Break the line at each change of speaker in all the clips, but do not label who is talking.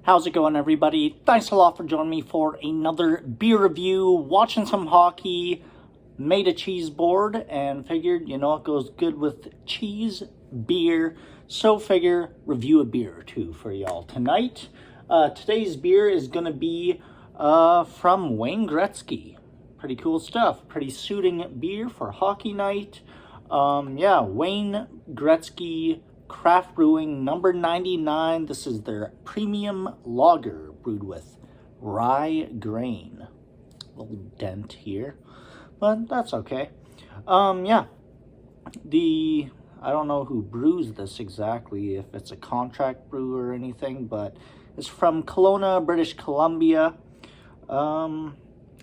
How's it going, everybody? Thanks a lot for joining me for another beer review. Watching some hockey, made a cheese board, and figured, it goes good with cheese, beer, so figure review a beer or two for y'all tonight. Today's beer is going to be from Wayne Gretzky. Pretty cool stuff. Pretty suiting beer for hockey night. Wayne Gretzky Craft Brewing No.99. This is their premium lager brewed with rye grain. Little dent here, but that's okay. I don't know who brews this exactly, if it's a contract brew or anything, but it's from Kelowna, British Columbia.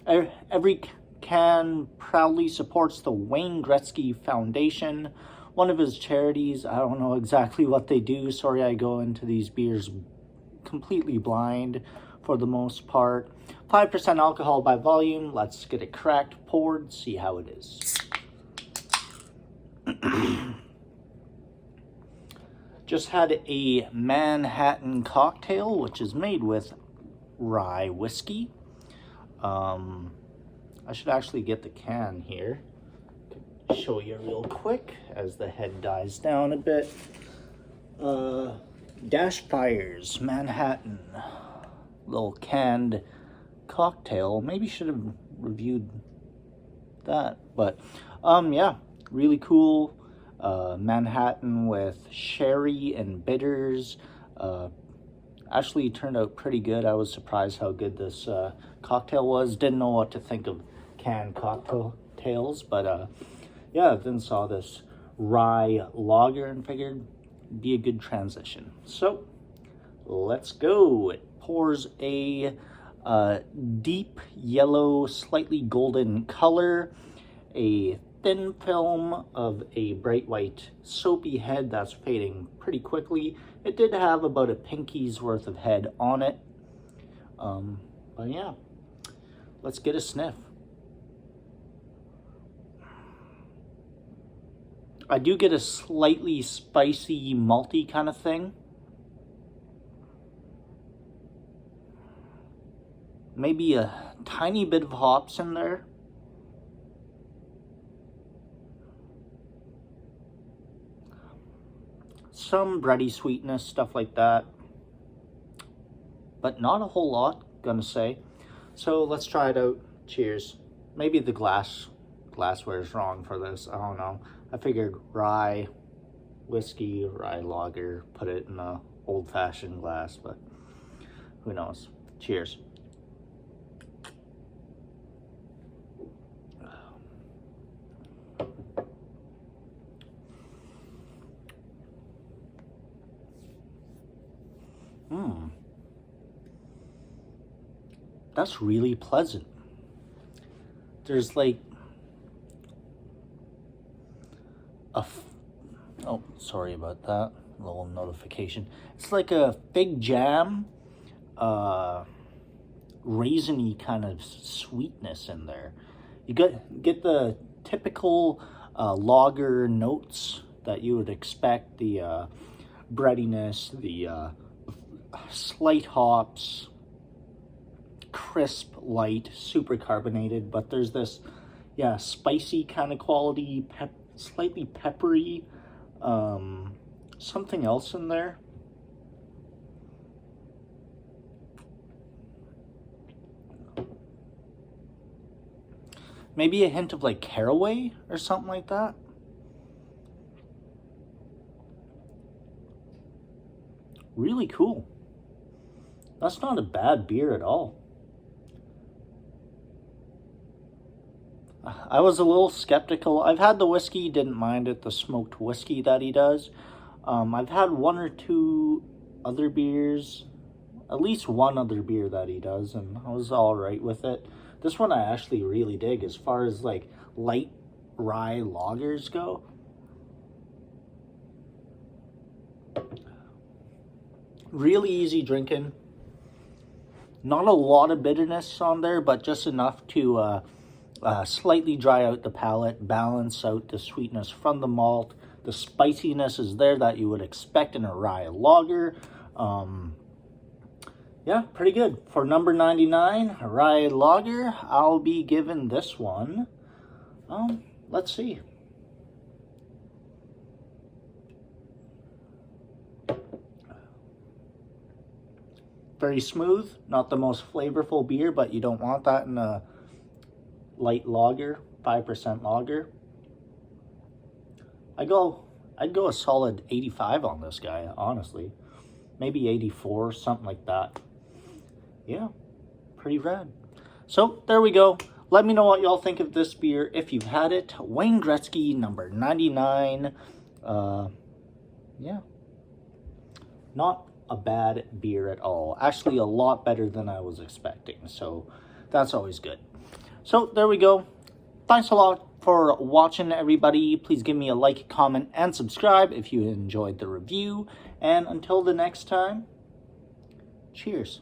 Every can proudly supports the Wayne Gretzky Foundation, one of his charities. I don't know exactly what they do. Sorry, I go into these beers completely blind for the most part. 5% alcohol by volume. Let's get it cracked, poured, see how it is. Just had a Manhattan cocktail, which is made with rye whiskey. I should actually get the can here. Show you real quick as the head dies down a bit. Dash Fires Manhattan, little canned cocktail. Maybe should have reviewed that, but really cool. Manhattan with sherry and bitters. Actually turned out pretty good. I was surprised how good this cocktail was. Didn't know what to think of canned cocktails, but then saw this rye lager and figured it'd be a good transition. So let's go. It pours a deep yellow, slightly golden color, a thin film of a bright white soapy head that's fading pretty quickly. It did have about a pinky's worth of head on it. Let's get a sniff. I do get a slightly spicy, malty kind of thing. Maybe a tiny bit of hops in there. Some bready sweetness, stuff like that. But not a whole lot, gonna say. So let's try it out. Cheers. Maybe the glassware is wrong for this. I don't know. I figured rye whiskey, rye lager, put it in a old-fashioned glass, but who knows. Cheers. That's really pleasant. There's like oh, sorry about that little notification. It's like a fig jam, raisiny kind of sweetness in there. You get the typical lager notes that you would expect, the breadiness, the slight hops, crisp, light, super carbonated, but there's this spicy kind of quality, slightly peppery, something else in there. Maybe a hint of like caraway or something like that. Really cool. That's not a bad beer at all. I was a little skeptical. I've had the whiskey, didn't mind it, the smoked whiskey that he does. I've had one or two other beers, at least one other beer that he does, and I was all right with it. This one I actually really dig as far as like light rye lagers go. Really easy drinking. Not a lot of bitterness on there, but just enough to slightly dry out the palate, balance out the sweetness from the malt. The spiciness is there that you would expect in a rye lager. Yeah, pretty good. For number 99, Rye Lager, I'll be giving this one, let's see. Very smooth, not the most flavorful beer, but you don't want that in a light lager, 5% lager. I'd go a solid 85 on this guy, honestly. Maybe 84, something like that. Yeah, pretty rad. So there we go. Let me know what y'all think of this beer if you've had it. Wayne Gretzky, number 99. Yeah, not a bad beer at all. Actually, a lot better than I was expecting. So that's always good. So there we go. Thanks a lot for watching, everybody. Please give me a like, comment, and subscribe if you enjoyed the review. And until the next time, cheers.